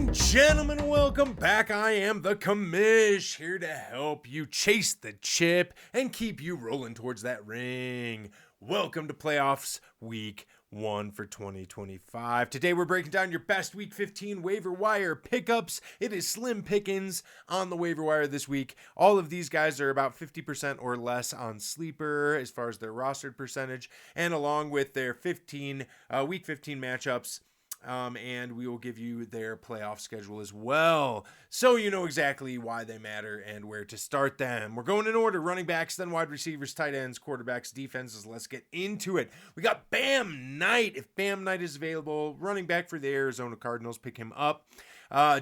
and gentlemen, welcome back. I am the Commish, here to help you chase the chip and keep you rolling towards that ring. Welcome to playoffs week 1 for 2025. Today we're breaking down your best week 15 waiver wire pickups. It is slim pickings on the waiver wire this week. All of these guys are about 50% or less on sleeper as far as their rostered percentage, and along with their week 15 matchups. And we will give you their playoff schedule as well, so you know exactly why they matter and where to start them. We're going in order: running backs, then wide receivers, tight ends, quarterbacks, defenses. Let's get into it. We got Bam Knight. If Bam Knight is available, running back for the Arizona Cardinals, pick him up.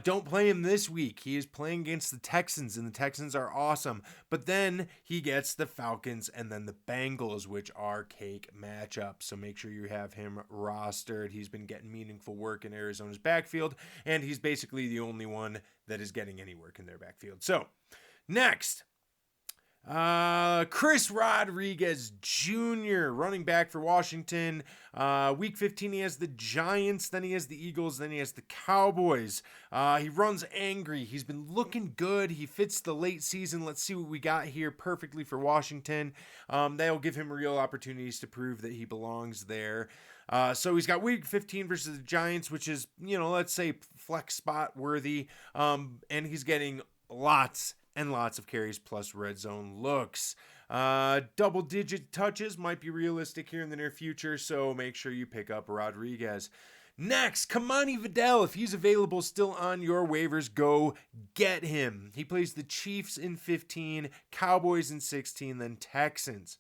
Don't play him this week. He is playing against the Texans, and the Texans are awesome. But then he gets the Falcons and then the Bengals, which are cake matchups. So make sure you have him rostered. He's been getting meaningful work in Arizona's backfield, and he's basically the only one that is getting any work in their backfield. So next, Chris Rodriguez Jr., running back for Washington. Week 15, he has the Giants, then he has the Eagles, then he has the Cowboys. He runs angry. He's been looking good. He fits the late season. Let's see what we got here perfectly for Washington. That'll give him real opportunities to prove that he belongs there. So he's got week 15 versus the Giants, which is, let's say flex spot worthy. And he's getting lots and lots of carries plus red zone looks. Double-digit touches might be realistic here in the near future, so make sure you pick up Rodriguez. Next, Kamani Vidal. If he's available still on your waivers, go get him. He plays the Chiefs in 15, Cowboys in 16, then Texans.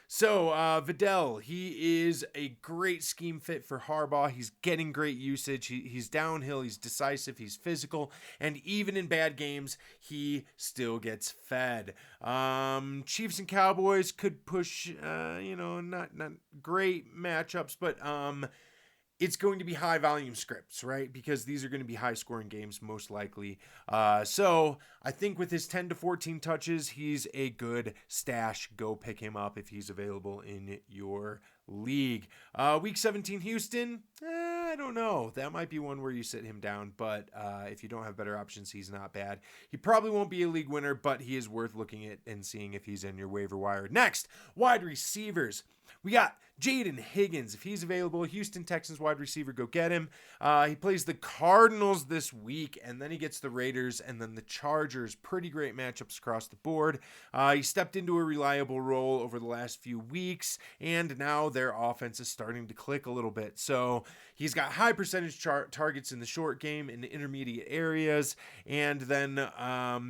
So, Vidal, he is a great scheme fit for Harbaugh. He's getting great usage. He's downhill. He's decisive. He's physical. And even in bad games, he still gets fed. Chiefs and Cowboys could push, not great matchups, but it's going to be high volume scripts, right? Because these are going to be high scoring games most likely. So I think with his 10 to 14 touches, he's a good stash. Go pick him up if he's available in your league. Week 17 Houston, I don't know. That might be one where you sit him down, but if you don't have better options, he's not bad. He probably won't be a league winner, but he is worth looking at and seeing if he's in your waiver wire. Next, wide receivers. We got Jaden Higgins. If he's available, Houston Texans wide receiver, go get him. He plays the Cardinals this week, and then he gets the Raiders and then the Chargers. Pretty great matchups across the board. He stepped into a reliable role over the last few weeks, and now their offense is starting to click a little bit. So he's got high percentage targets in the short game, in the intermediate areas, and then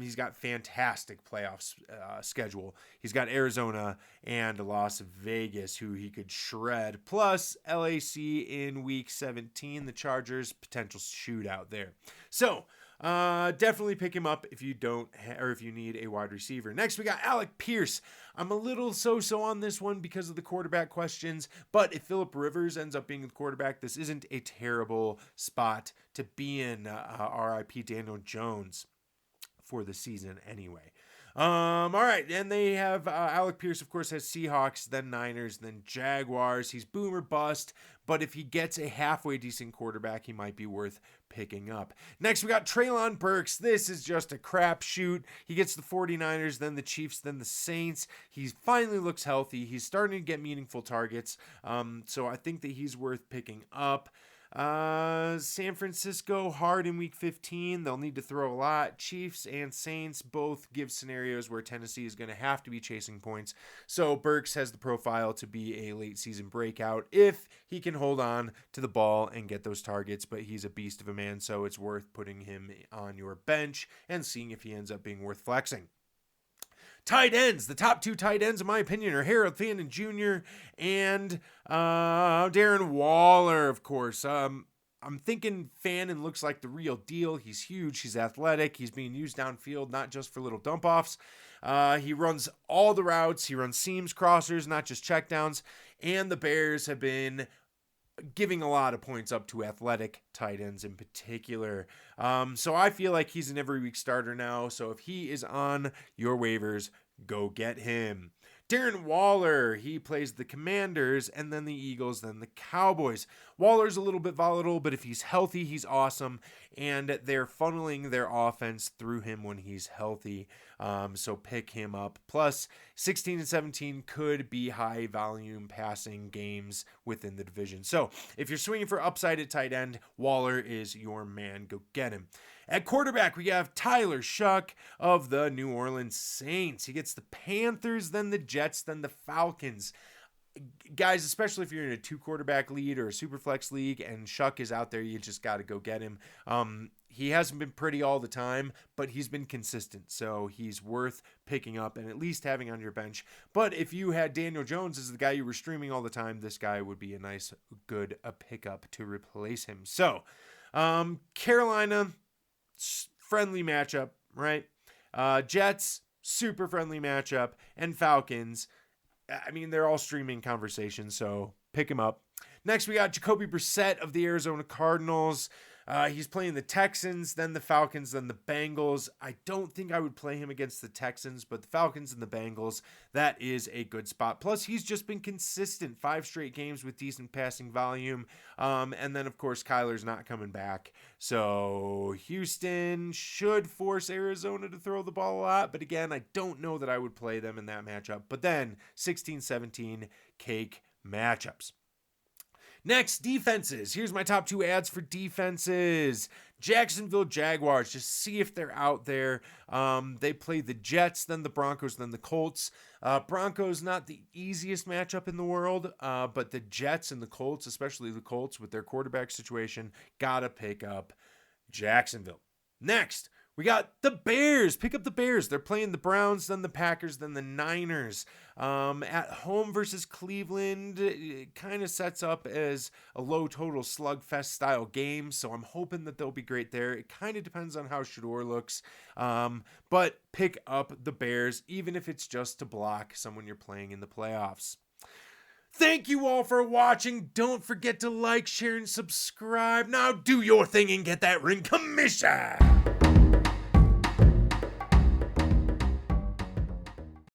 he's got fantastic playoffs schedule. He's got Arizona and Las Vegas, who he could shred, plus LAC in week 17, the Chargers, potential shootout there. So definitely pick him up if you if you need a wide receiver. Next, we got Alec Pierce. I'm a little so on this one because of the quarterback questions, but if Phillip Rivers ends up being the quarterback, this isn't a terrible spot to be in. RIP Daniel Jones for the season anyway. All right, and they have Alec Pierce, of course, has Seahawks, then Niners, then Jaguars. He's boom or bust, but if he gets a halfway decent quarterback, he might be worth picking up. Next, we got Treylon Burks. This is just a crapshoot. He gets the 49ers, then the Chiefs, then the Saints. He finally looks healthy. He's starting to get meaningful targets, so I think that he's worth picking up. San Francisco hard in week 15. They'll need to throw a lot. Chiefs and Saints both give scenarios where Tennessee is going to have to be chasing points. So Burks has the profile to be a late season breakout if he can hold on to the ball and get those targets, but he's a beast of a man, so it's worth putting him on your bench and seeing if he ends up being worth flexing. Tight ends. The top two tight ends, in my opinion, are Harold Fannin Jr. and Darren Waller, of course. I'm thinking Fannin looks like the real deal. He's huge. He's athletic. He's being used downfield, not just for little dump-offs. He runs all the routes. He runs seams, crossers, not just checkdowns. And the Bears have been giving a lot of points up to athletic tight ends in particular. So I feel like he's an every week starter now. So if he is on your waivers, go get him. Darren Waller, he plays the Commanders, and then the Eagles, then the Cowboys. Waller's a little bit volatile, but if he's healthy, he's awesome, and they're funneling their offense through him when he's healthy, so pick him up. Plus, 16 and 17 could be high volume passing games within the division. So if you're swinging for upside at tight end, Waller is your man. Go get him. At quarterback, we have Tyler Shuck of the New Orleans Saints. He gets the Panthers, then the Jets, then the Falcons. Guys, especially if you're in a 2-quarterback league or a super flex league and Shuck is out there, you just got to go get him. He hasn't been pretty all the time, but he's been consistent, so he's worth picking up and at least having on your bench. But if you had Daniel Jones as the guy you were streaming all the time, this guy would be a nice, good pickup to replace him. So, Carolina, friendly matchup, right? Jets, super friendly matchup, and Falcons, I mean, they're all streaming conversations, so pick him up. Next, we got Jacoby Brissett of the Arizona Cardinals. He's playing the Texans, then the Falcons, then the Bengals. I don't think I would play him against the Texans, but the Falcons and the Bengals, that is a good spot. Plus, he's just been consistent, 5 straight games with decent passing volume. And then, of course, Kyler's not coming back. So Houston should force Arizona to throw the ball a lot. But again, I don't know that I would play them in that matchup. But then 16-17 cake matchups. Next, defenses. Here's my top 2 ads for defenses. Jacksonville Jaguars, just see if they're out there. They play the Jets, then the Broncos, then the Colts. Broncos, not the easiest matchup in the world, but the Jets and the Colts, especially the Colts with their quarterback situation, gotta pick up Jacksonville. Next, we got the Bears. Pick up the Bears. They're playing the Browns, then the Packers, then the Niners. At home versus Cleveland, it kind of sets up as a low total slugfest style game, so I'm hoping that they'll be great there. It kind of depends on how Shador looks, but pick up the Bears, even if it's just to block someone you're playing in the playoffs. Thank you all for watching. Don't forget to like, share, and subscribe. Now do your thing and get that ring commission.